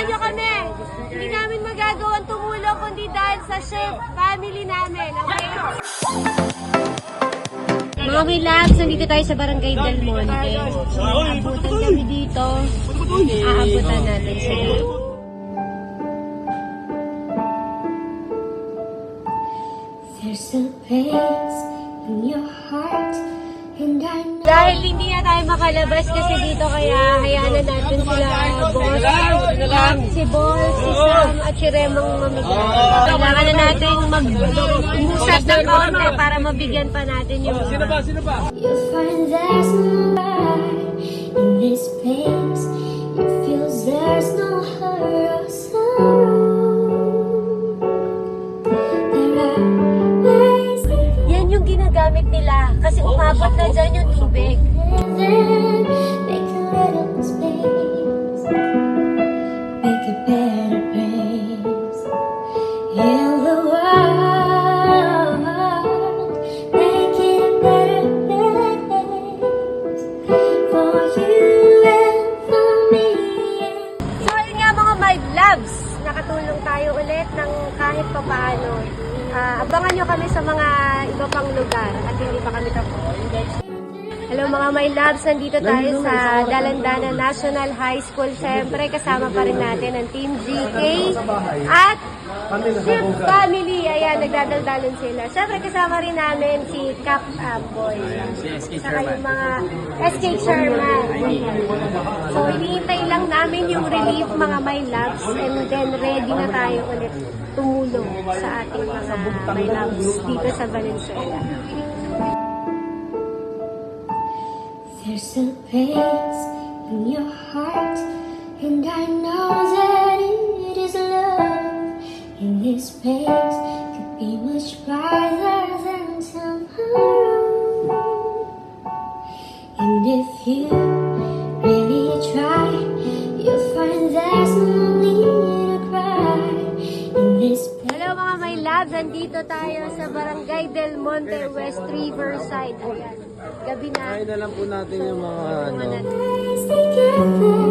nyo kami. Hindi namin magagawang tumulong kundi dahil sa chef family namin. Okay? Mga may labs, nandito tayo sa Barangay Del Monte. Aabutan kami dito. Aabutan natin sila. There's a place in your heart, and I know. Dahil hindi na tayo makalabas kasi dito, kaya hayaan na natin sila boss, si Boss, si Sam, at si Remang mamigay. Kailangan na natin mag-usap ng kaunti para mabigyan pa natin yung iba. You'll find there's no light in this place. It feels there's no hurt or sorrow. There are ways Yan yung ginagamit nila kasi umabot na dyan yung tubig. then make a little space, make a better place in the world, make it a better place for you and for me. So yun nga mga my loves, nakatulong tayo ulit ng kahit papaano. Abangan nyo kami sa mga iba pang lugar at hindi pa kami tapos. Hello mga my loves, nandito tayo sa Dalandanan National High School. Siyempre kasama pa rin natin ang Team GK at Chef Family. Ayan, nagdadaldalon sila. Siyempre kasama rin namin si Cap Boy. Saka yung mga SK Sherman. So hinihintay lang namin yung relief mga my loves and then ready na tayo ulit tumulong sa ating mga my loves dito sa Valenzuela. There's a place in your heart, and I know that it is love. In this place could be much brighter than tomorrow. And if you really try, you'll find there's no need to cry. In this Hello mga my loves, nandito tayo sa Barangay Del Monte, West Riverside. Ayan, gabi na. Kain na lang po natin yung mga ano. place together.